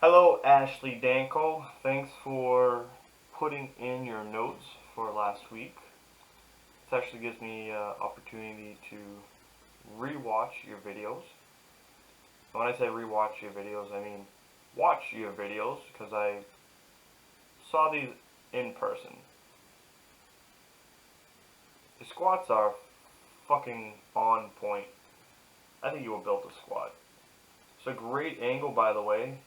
Hello, Ashley Danko. Thanks for putting in your notes for last week. This actually gives me opportunity to rewatch your videos. And when I say rewatch your videos, I mean watch your videos because I saw these in person. The squats are fucking on point. I think you will build a squat. It's a great angle, by the way.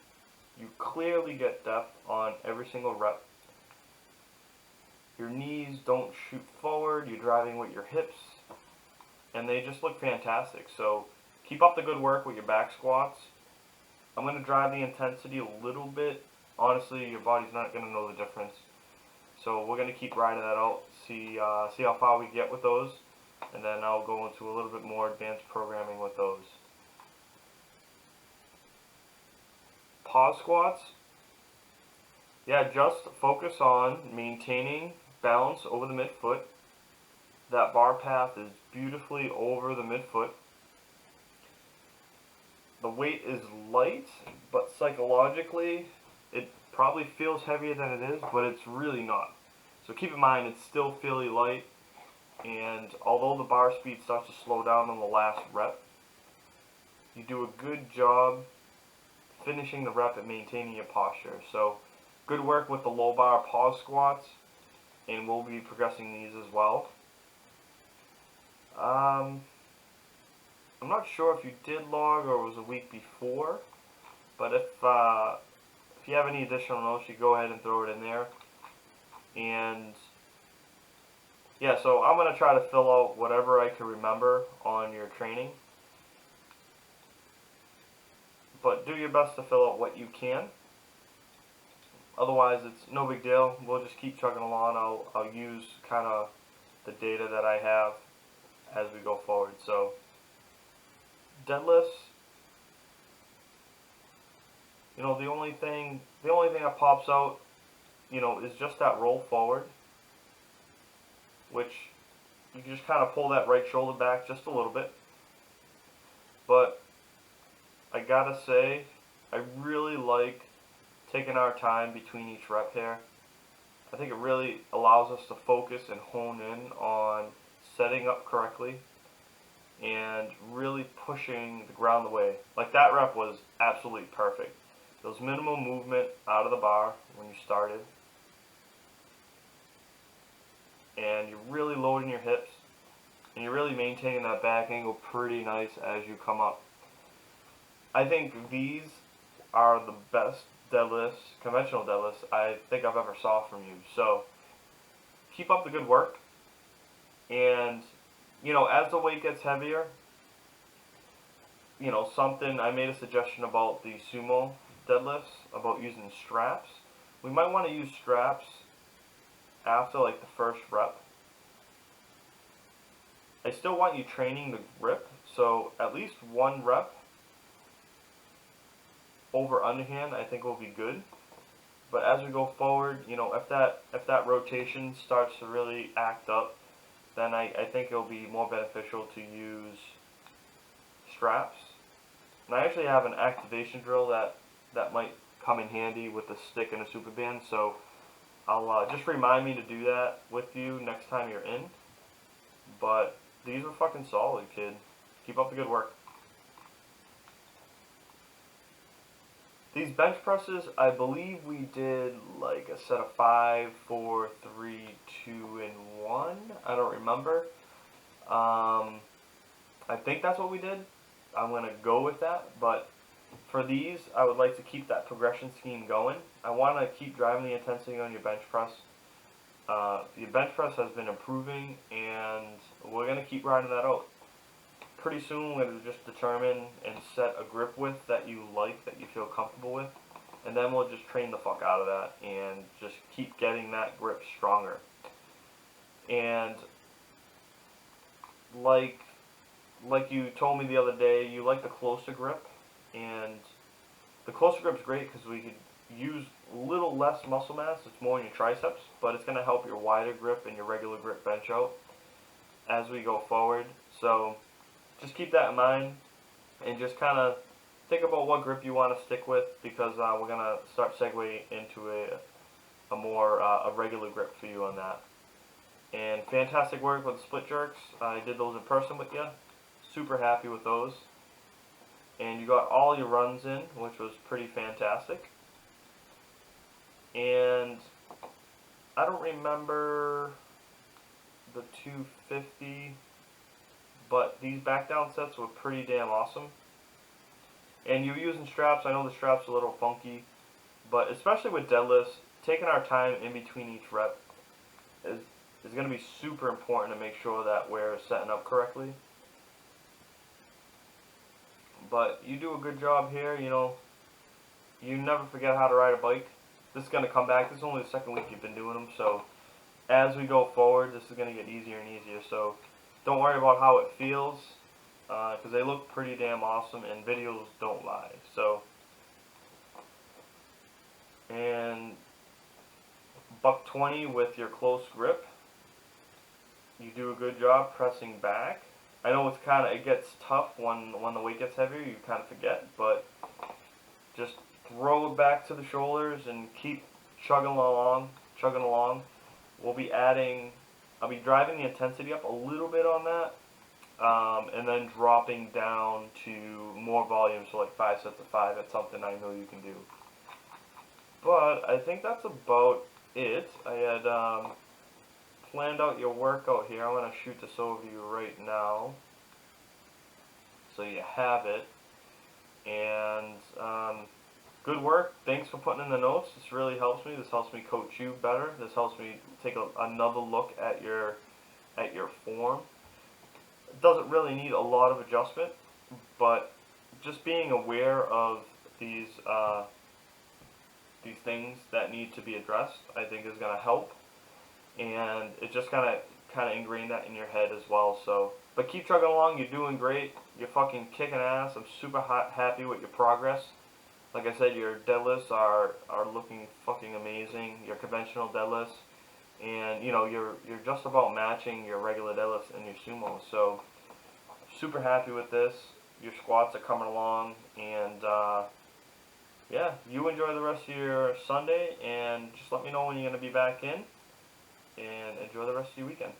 You clearly get depth on every single rep. Your knees don't shoot forward, you're driving with your hips, and they just look fantastic. So keep up the good work with your back squats. I'm going to drive the intensity a little bit. Honestly, your body's not going to know the difference. So we're going to keep riding that out, see how far we get with those, and then I'll go into a little bit more advanced programming with those. Pause squats. Yeah, just focus on maintaining balance over the midfoot. That bar path is beautifully over the midfoot. The weight is light, but psychologically it probably feels heavier than it is, but it's really not. So keep in mind it's still fairly light, and although the bar speed starts to slow down on the last rep, you do a good job finishing the rep and maintaining your posture. So good work with the low bar pause squats, and we'll be progressing these as well. I'm not sure if you did log or it was a week before, but if you have any additional notes, you go ahead and throw it in there. And yeah, so I'm going to try to fill out whatever I can remember on your training. But do your best to fill out what you can. Otherwise, it's no big deal. We'll just keep chugging along. I'll use kind of the data that I have as we go forward. So deadlifts, the only thing that pops out, is just that roll forward, which you can just kind of pull that right shoulder back just a little bit. But I gotta say, I really like taking our time between each rep here. I think it really allows us to focus and hone in on setting up correctly and really pushing the ground away. Like that rep was absolutely perfect. There was minimal movement out of the bar when you started, and you're really loading your hips, and you're really maintaining that back angle pretty nice as you come up. I think these are the best deadlifts, conventional deadlifts, I think I've ever saw from you. So keep up the good work, and as the weight gets heavier, I made a suggestion about the sumo deadlifts, about using straps. We might want to use straps after like the first rep. I still want you training the grip, so at least one rep over underhand I think will be good. But as we go forward, if that rotation starts to really act up, then I think it'll be more beneficial to use straps. And I actually have an activation drill that might come in handy with a stick and a super band, so I'll just remind me to do that with you next time you're in. But these are fucking solid, kid. Keep up the good work. These bench presses, I believe we did like a set of 5, 4, 3, 2, and 1. I don't remember. I think that's what we did. I'm going to go with that. But for these, I would like to keep that progression scheme going. I want to keep driving the intensity on your bench press. Your bench press has been improving, and we're going to keep riding that out. Pretty soon we're going to just determine and set a grip width that you like, that you feel comfortable with, and then we'll just train the fuck out of that and just keep getting that grip stronger. And like you told me the other day, you like the closer grip, and the closer grip is great because we could use a little less muscle mass. It's more in your triceps, but it's going to help your wider grip and your regular grip bench out as we go forward. So just keep that in mind, and just kind of think about what grip you want to stick with, because we're gonna start segue into a more a regular grip for you on that. And fantastic work with the split jerks. I did those in person with you. Super happy with those. And you got all your runs in, which was pretty fantastic. And I don't remember the 250, but these back down sets were pretty damn awesome. And you're using straps. I know the straps are a little funky, but especially with deadlifts, taking our time in between each rep is going to be super important to make sure that we're setting up correctly. But you do a good job here. You know, you never forget how to ride a bike. This is going to come back. This is only the second week you've been doing them, so as we go forward, this is going to get easier and easier. So don't worry about how it feels, because they look pretty damn awesome, and videos don't lie. So, and buck 20 with your close grip. You do a good job pressing back. I know it gets tough when the weight gets heavier. You kind of forget, but just throw it back to the shoulders and keep chugging along. I'll be driving the intensity up a little bit on that, and then dropping down to more volume, so like 5 sets of 5. That's something I know you can do. But I think that's about it. I had planned out your workout here. I'm going to shoot this over to you right now, so you have it. And good work. Thanks for putting in the notes. This really helps me. This helps me coach you better. This helps me take another look at your form. It doesn't really need a lot of adjustment, but just being aware of these things that need to be addressed, I think, is going to help. And it just kind of ingrained that in your head as well. So, but keep trucking along. You're doing great. You're fucking kicking ass. I'm super happy with your progress. Like I said, your deadlifts are looking fucking amazing. Your conventional deadlifts, and you know you're just about matching your regular deadlifts and your sumo. So, super happy with this. Your squats are coming along, and yeah, you enjoy the rest of your Sunday, and just let me know when you're gonna be back in. And enjoy the rest of your weekend.